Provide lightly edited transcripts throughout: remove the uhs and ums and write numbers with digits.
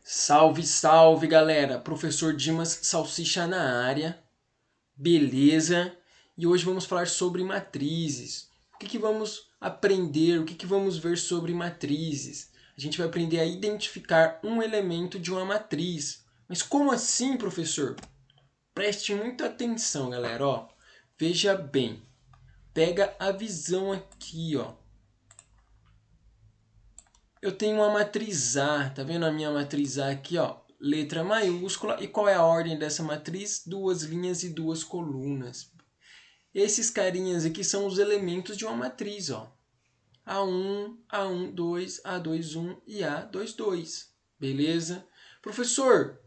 Salve, salve galera! Professor Dimas Salsicha na área, beleza? E hoje vamos falar sobre matrizes. O que vamos aprender, o que vamos ver sobre matrizes? A gente vai aprender a identificar um elemento de uma matriz. Mas como assim, professor? Preste muita atenção, galera. Ó, veja bem, pega a visão aqui, ó. Eu tenho uma matriz A, tá vendo a minha matriz A aqui, ó? Letra maiúscula. E qual é a ordem dessa matriz? Duas linhas e duas colunas. Esses carinhas aqui são os elementos de uma matriz, ó. A1, A1, 2, A2, 1 e A2, 2. Beleza? Professor,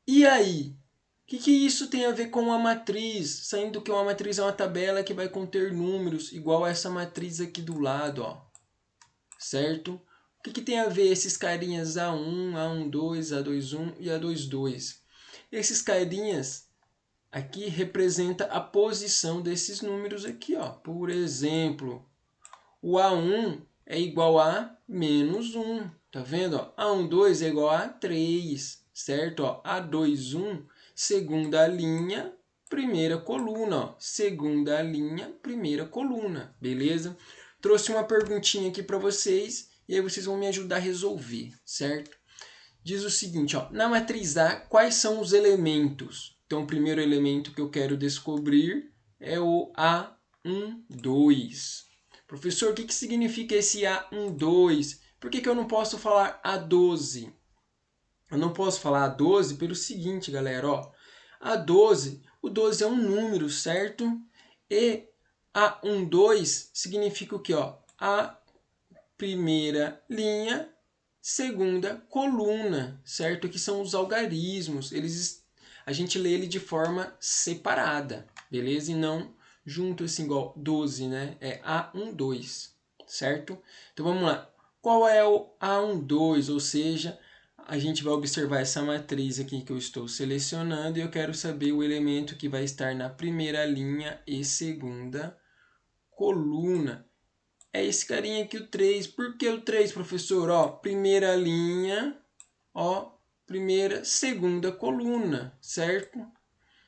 e aí? O que isso tem a ver com uma matriz? Sendo que uma matriz é uma tabela que vai conter números, igual a essa matriz aqui do lado, ó. Certo? O que tem a ver esses carinhas A1, A12, A21 e A22? Esses carinhas aqui representam a posição desses números aqui, ó. Por exemplo, o A1 é igual a menos 1, tá vendo? Ó? A12 é igual a 3, certo? Ó, A21, segunda linha, primeira coluna, ó. Segunda linha, primeira coluna, beleza? Trouxe uma perguntinha aqui para vocês e aí vocês vão me ajudar a resolver, certo? Diz o seguinte, ó, na matriz A, quais são os elementos? Então, o primeiro elemento que eu quero descobrir é o A12. Professor, o que significa esse A12? Por que eu não posso falar A12? Eu não posso falar A12 pelo seguinte, galera, ó. A12, o 12 é um número, certo? E A12 significa o quê, ó? A primeira linha, segunda coluna, certo? Que são os algarismos. A gente lê ele de forma separada, beleza? E não junto assim, igual 12, né? É A12, certo? Então vamos lá. Qual é o A12? Ou seja, a gente vai observar essa matriz aqui que eu estou selecionando e eu quero saber o elemento que vai estar na primeira linha e segunda coluna. É esse carinha aqui, o 3. Por que o 3, professor? Ó, primeira linha, ó, primeira, segunda coluna, certo?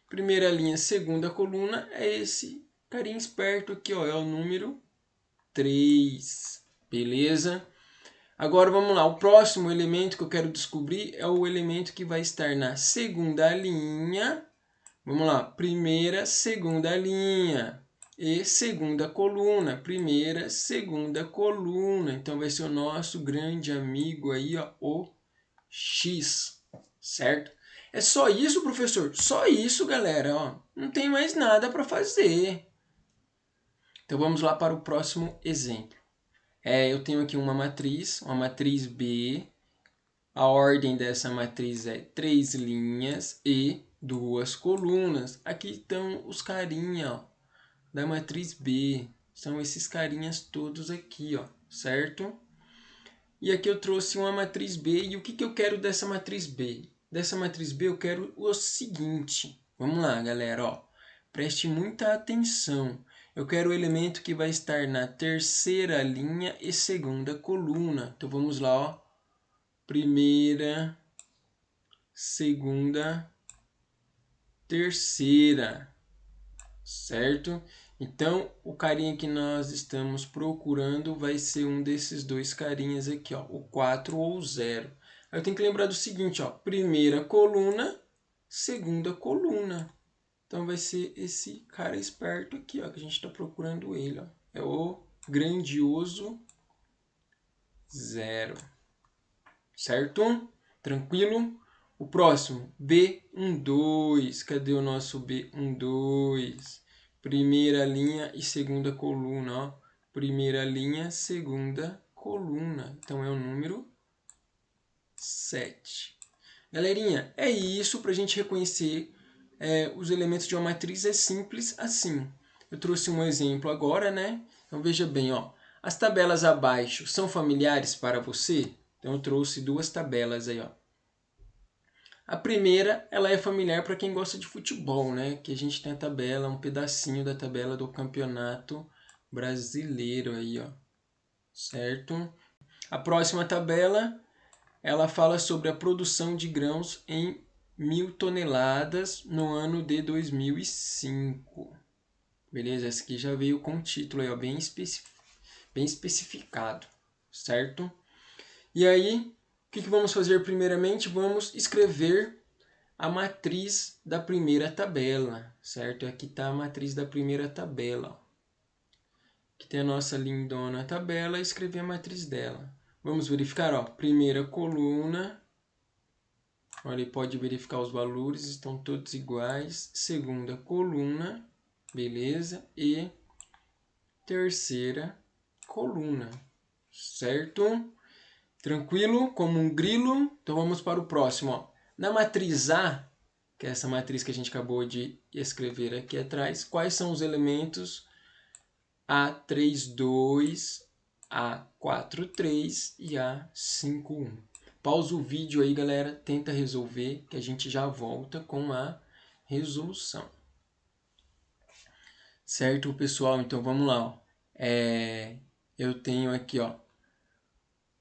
Primeira linha, segunda coluna é esse carinha esperto aqui, ó, é o número 3. Beleza? Agora vamos lá, o próximo elemento que eu quero descobrir é o elemento que vai estar na segunda linha. Vamos lá, primeira, segunda linha e segunda coluna, primeira, segunda coluna. Então vai ser o nosso grande amigo aí, ó, o X, certo? É só isso, professor? Só isso, galera, ó. Não tem mais nada para fazer. Então vamos lá para o próximo exemplo. Eu tenho aqui uma matriz B. A ordem dessa matriz é 3 linhas e 2 colunas. Aqui estão os carinha, ó, da matriz B. São esses carinhas todos aqui, ó, certo? E aqui eu trouxe uma matriz B. E o que eu quero dessa matriz B? Dessa matriz B eu quero o seguinte. Vamos lá, galera, ó. Preste muita atenção. Eu quero o elemento que vai estar na terceira linha e segunda coluna. Então vamos lá, ó. Primeira, segunda, terceira, certo? Então, o carinha que nós estamos procurando vai ser um desses dois carinhas aqui, ó, o 4 ou o 0. Aí eu tenho que lembrar do seguinte, ó, primeira coluna, segunda coluna. Então vai ser esse cara esperto aqui, ó, que a gente está procurando ele, ó. É o grandioso 0. Certo? Tranquilo? O próximo, B12. Cadê o nosso B12? Primeira linha e segunda coluna, ó. Primeira linha, segunda coluna. Então é o número 7. Galerinha, é isso para a gente reconhecer os elementos de uma matriz. É simples assim. Eu trouxe um exemplo agora, né? Então veja bem, ó. As tabelas abaixo são familiares para você? Então eu trouxe duas tabelas aí, ó. A primeira, ela é familiar para quem gosta de futebol, né? Que a gente tem a tabela, um pedacinho da tabela do campeonato brasileiro aí, ó. Certo? A próxima tabela ela fala sobre a produção de grãos em 1.000 toneladas no ano de 2005. Beleza? Essa aqui já veio com o título aí, ó, bem especificado, certo? E aí, o que vamos fazer primeiramente? Vamos escrever a matriz da primeira tabela, certo? Aqui está a matriz da primeira tabela. Aqui tem a nossa lindona tabela, escrever a matriz dela. Vamos verificar, ó, primeira coluna, olha, pode verificar os valores, estão todos iguais. Segunda coluna, beleza? E terceira coluna, certo? Tranquilo? Como um grilo? Então vamos para o próximo, ó. Na matriz A, que é essa matriz que a gente acabou de escrever aqui atrás, quais são os elementos A32, A43 e A51? Pausa o vídeo aí, galera, tenta resolver, que a gente já volta com a resolução. Certo, pessoal? Então vamos lá, ó. Eu tenho aqui, ó,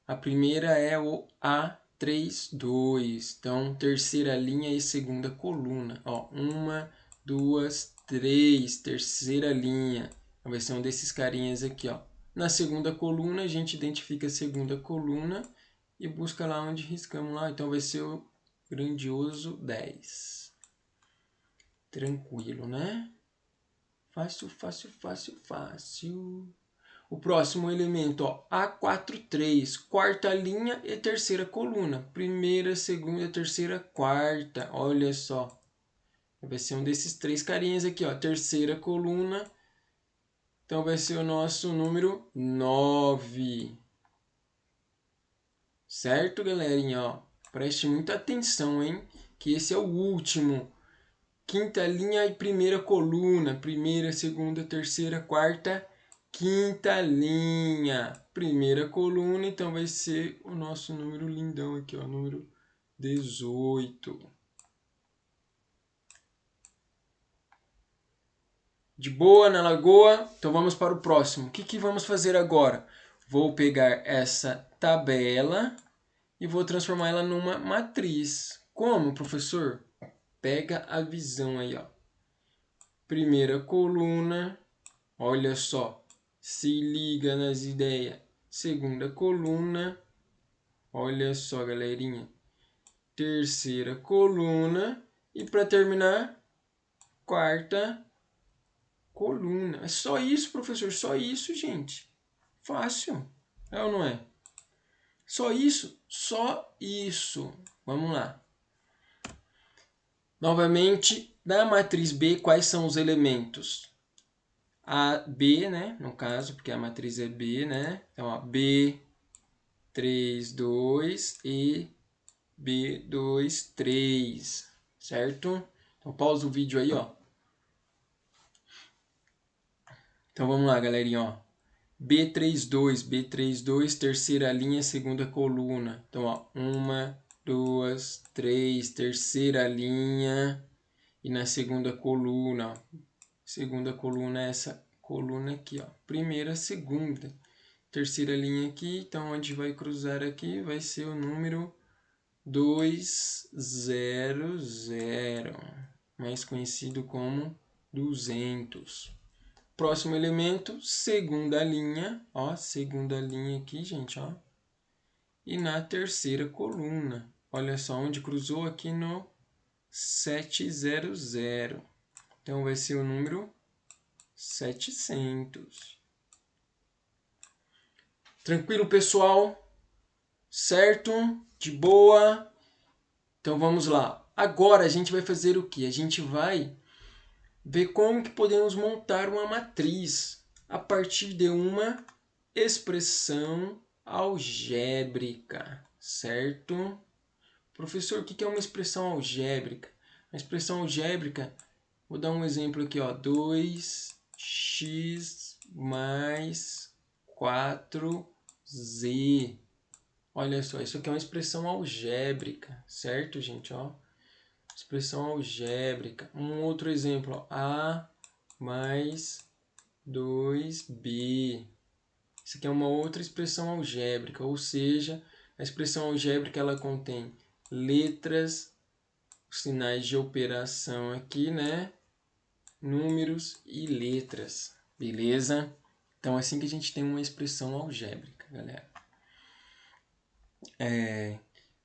a primeira é o A32, então terceira linha e segunda coluna, ó, 1, 2, 3, terceira linha, vai ser um desses carinhas aqui, ó. Na segunda coluna a gente identifica a segunda coluna e busca lá onde riscamos lá, então vai ser o grandioso 10. Tranquilo, né? Fácil, fácil, fácil, fácil. O próximo elemento, ó, A43, quarta linha e terceira coluna. Primeira, segunda, terceira, quarta. Olha só. Vai ser um desses três carinhas aqui, ó. Terceira coluna. Então vai ser o nosso número 9. Certo, galerinha? Ó, preste muita atenção, hein? Que esse é o último. Quinta linha e primeira coluna. Primeira, segunda, terceira, quarta, quinta linha. Primeira coluna, então vai ser o nosso número lindão aqui, ó, número 18. De boa na lagoa? Então vamos para o próximo. O que vamos fazer agora? Vou pegar essa tabela e vou transformar ela numa matriz. Como, professor? Pega a visão aí, ó. Primeira coluna, olha só, se liga nas ideias. Segunda coluna, olha só, galerinha. Terceira coluna e para terminar, quarta coluna. É só isso, professor, só isso, gente. Fácil, é ou não é? Só isso? Só isso. Vamos lá. Novamente, na matriz B, quais são os elementos? A, B, né? No caso, porque a matriz é B, né? Então, ó, B, 3, 2 e B, 2, 3, certo? Então, pausa o vídeo aí, ó. Então, vamos lá, galerinha, ó. B32, B32, terceira linha, segunda coluna. Então, ó, 1, 2, 3, terceira linha. E na segunda coluna, ó. Segunda coluna é essa coluna aqui, ó. Primeira, segunda. Terceira linha aqui, então onde vai cruzar aqui vai ser o número 200, mais conhecido como 200. Próximo elemento, segunda linha, ó, segunda linha aqui, gente, ó. E na terceira coluna, olha só onde cruzou aqui no 700. Então vai ser o número 700. Tranquilo, pessoal? Certo? De boa? Então vamos lá. Agora a gente vai fazer o que? A gente vai ver como que podemos montar uma matriz a partir de uma expressão algébrica, certo? Professor, o que é uma expressão algébrica? Uma expressão algébrica, vou dar um exemplo aqui, ó, 2x mais 4z. Olha só, isso aqui é uma expressão algébrica, certo, gente? Ó, expressão algébrica. Um outro exemplo, ó, A mais 2b. Isso aqui é uma outra expressão algébrica, ou seja, A expressão algébrica ela contém letras, sinais de operação aqui, né? Números e letras, beleza? Então, é assim que a gente tem uma expressão algébrica, galera.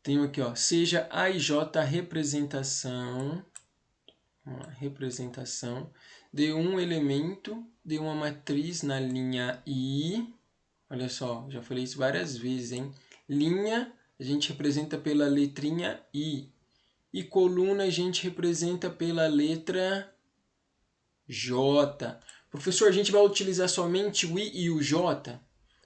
Tenho aqui, ó, seja A e J a representação, de um elemento de uma matriz na linha I. Olha só, já falei isso várias vezes, hein? Linha a gente representa pela letrinha I. E coluna a gente representa pela letra J. Professor, a gente vai utilizar somente o I e o J?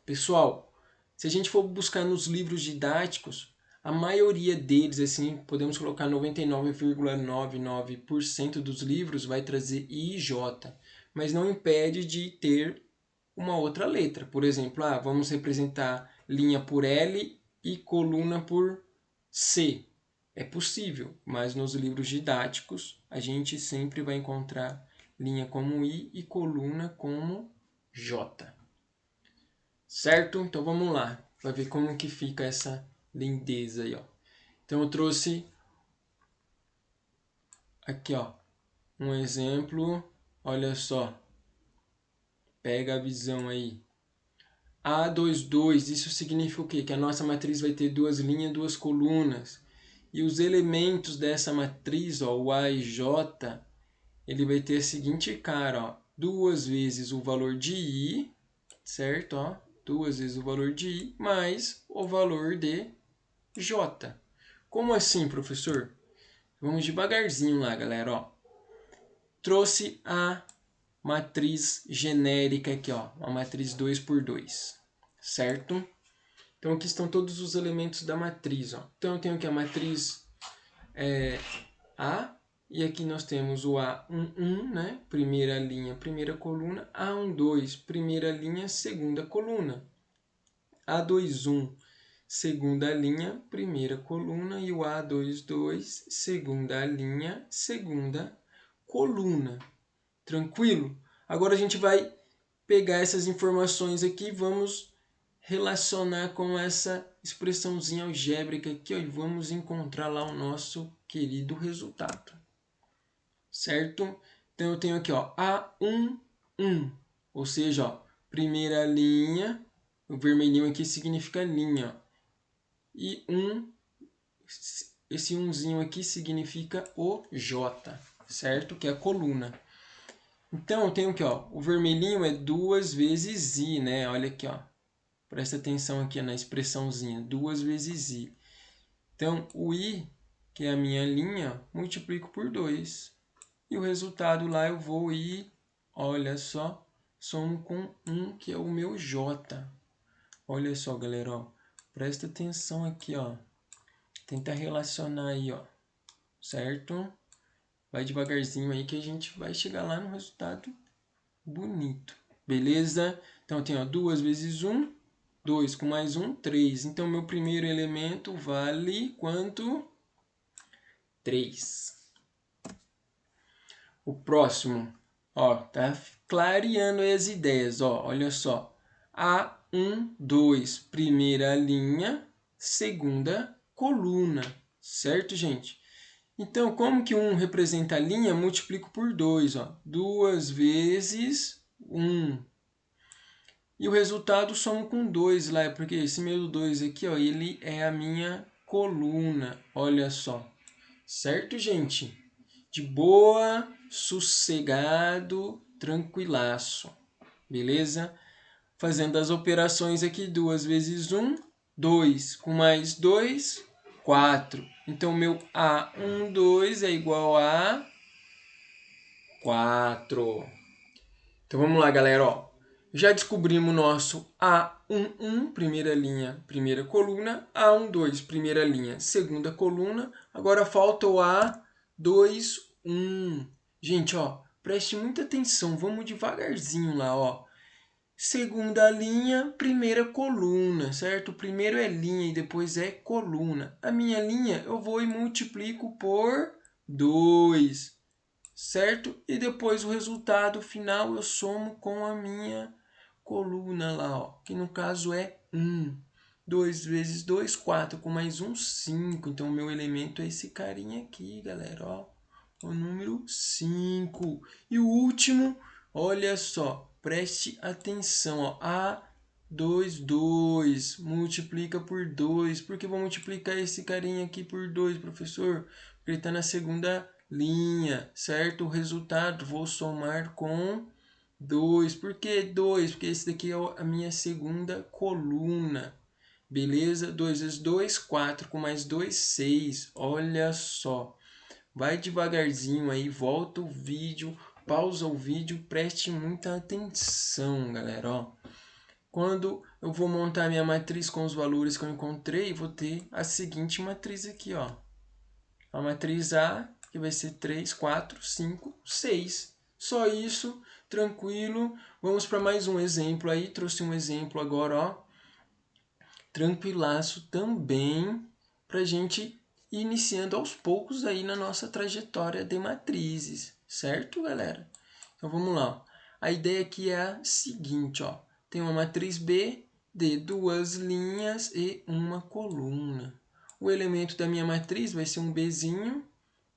Pessoal, se a gente for buscar nos livros didáticos, a maioria deles, assim, podemos colocar 99,99% dos livros vai trazer I e J, mas não impede de ter uma outra letra. Por exemplo, vamos representar linha por L e coluna por C. É possível, mas nos livros didáticos a gente sempre vai encontrar linha como I e coluna como J. Certo? Então vamos lá, vai ver como que fica essa lindeza aí, ó. Então eu trouxe aqui, ó, um exemplo, olha só. Pega a visão aí. A22, isso significa o quê? Que a nossa matriz vai ter duas linhas, duas colunas. E os elementos dessa matriz, ó, o A e J, ele vai ter a seguinte cara, ó, duas vezes o valor de I, certo? Ó, duas vezes o valor de I mais o valor de J. Como assim, professor? Vamos devagarzinho lá, galera. Ó. Trouxe a matriz genérica aqui, ó, uma matriz 2 por 2, certo? Então aqui estão todos os elementos da matriz. Ó. Então eu tenho aqui a matriz A, e aqui nós temos o A11, né? Primeira linha, primeira coluna. A12, primeira linha, segunda coluna. A21, segunda linha, primeira coluna. E o A22, segunda linha, segunda coluna. Tranquilo? Agora a gente vai pegar essas informações aqui e vamos relacionar com essa expressãozinha algébrica aqui, ó, e vamos encontrar lá o nosso querido resultado. Certo? Então eu tenho aqui, ó, A1, 1, ou seja, ó, primeira linha, o vermelhinho aqui significa linha, ó, e 1, esse 1zinho aqui significa o J, certo? Que é a coluna. Então eu tenho aqui, ó, o vermelhinho é 2 vezes I, né? Olha aqui, ó. Presta atenção aqui na expressãozinha, 2 vezes I. Então, o I, que é a minha linha, multiplico por 2. E o resultado lá eu vou ir, olha só, somo com 1, que é o meu J. Olha só, galera, ó. Presta atenção aqui, ó. Tenta relacionar aí, ó. Certo? Vai devagarzinho aí que a gente vai chegar lá no resultado bonito. Beleza? Então, eu tenho 2 vezes 1, 2 com mais 1, 3. Então, meu primeiro elemento vale quanto? 3. O próximo, ó, tá clareando aí as ideias, ó, olha só. A1, 2, primeira linha, segunda coluna, certo, gente? Então, como que 1 representa a linha, multiplico por 2, ó. 2 vezes 1. E o resultado somo com 2 lá, porque esse meu 2 aqui, ó, ele é a minha coluna, olha só. Certo, gente? De boa, sossegado, tranquilaço. Beleza? Fazendo as operações aqui, 2 vezes 1, 2. Com mais 2, 4. Então, meu A12 é igual a 4. Então, vamos lá, galera. Ó. Já descobrimos o nosso A11, primeira linha, primeira coluna. A12, primeira linha, segunda coluna. Agora falta o A21. Gente, ó, preste muita atenção. Vamos devagarzinho lá, ó. Segunda linha, primeira coluna, certo? Primeiro é linha e depois é coluna. A minha linha eu vou e multiplico por 2, certo? E depois o resultado final eu somo com a minha coluna lá, ó, que no caso é 1. 2 vezes 2, 4, com mais 1, 5. Então, o meu elemento é esse carinha aqui, galera, ó. O número 5. E o último, olha só, preste atenção, ó. A2, 2, multiplica por 2. Por que vou multiplicar esse carinha aqui por 2, professor? Porque ele está na segunda linha, certo? O resultado vou somar com 2. Por que 2? Porque esse daqui é a minha segunda coluna. Beleza? 2 vezes 2, 4. Com mais 2, 6. Olha só. Vai devagarzinho aí, volta o vídeo, pausa o vídeo, preste muita atenção, galera. Ó, quando eu vou montar minha matriz com os valores que eu encontrei, vou ter a seguinte matriz aqui, ó. A matriz A, que vai ser 3, 4, 5, 6. Só isso, tranquilo. Vamos para mais um exemplo aí. Trouxe um exemplo agora, ó. Tranquilaço também, para a gente ir iniciando aos poucos aí na nossa trajetória de matrizes, certo, galera? Então vamos lá. A ideia aqui é a seguinte, ó. Tem uma matriz B de 2 linhas e uma coluna. O elemento da minha matriz vai ser um Bzinho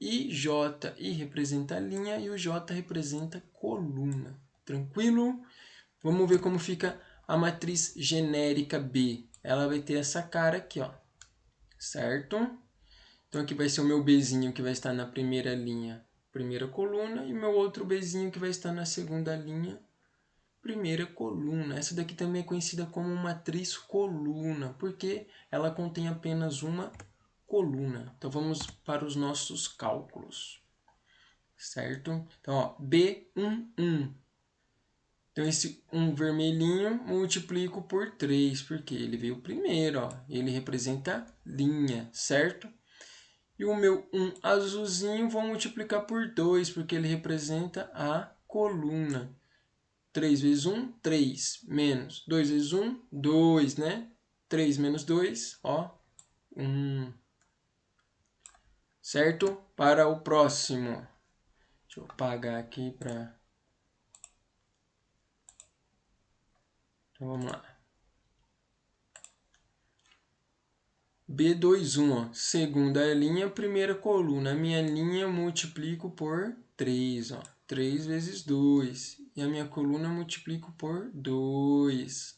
e J. I representa a linha e o J representa a coluna. Tranquilo? Vamos ver como fica a matriz genérica B. Ela vai ter essa cara aqui, ó. Certo? Então aqui vai ser o meu Bzinho que vai estar na primeira linha, primeira coluna, e o meu outro Bzinho que vai estar na segunda linha, primeira coluna. Essa daqui também é conhecida como matriz coluna, porque ela contém apenas uma coluna. Então vamos para os nossos cálculos. Certo? Então, ó, B11. Então, esse 1 vermelhinho multiplico por 3, porque ele veio primeiro, ó. Ele representa linha, certo? E o meu 1 azulzinho vou multiplicar por 2, porque ele representa a coluna. 3 vezes 1, 3. Menos 2 vezes 1, 2, né? 3 menos 2, ó, 1. Certo? Para o próximo. Deixa eu apagar aqui para... Então, vamos lá. B21, ó, segunda linha, primeira coluna. A minha linha eu multiplico por 3, ó. 3 vezes 2. E a minha coluna eu multiplico por 2.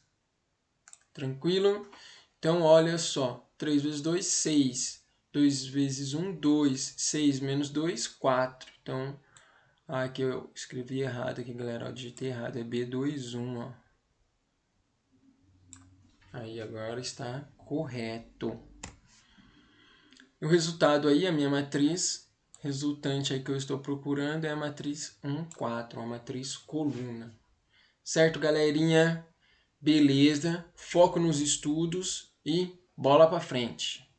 Tranquilo? Então, olha só. 3 vezes 2, 6. 2 vezes 1, 2. 6 menos 2, 4. Então, aqui eu escrevi errado aqui, galera. Eu digitei errado. É B21, ó. Aí, agora está correto. O resultado aí, a minha matriz resultante aí que eu estou procurando é a matriz 1, 4, uma matriz coluna. Certo, galerinha? Beleza. Foco nos estudos e bola para frente.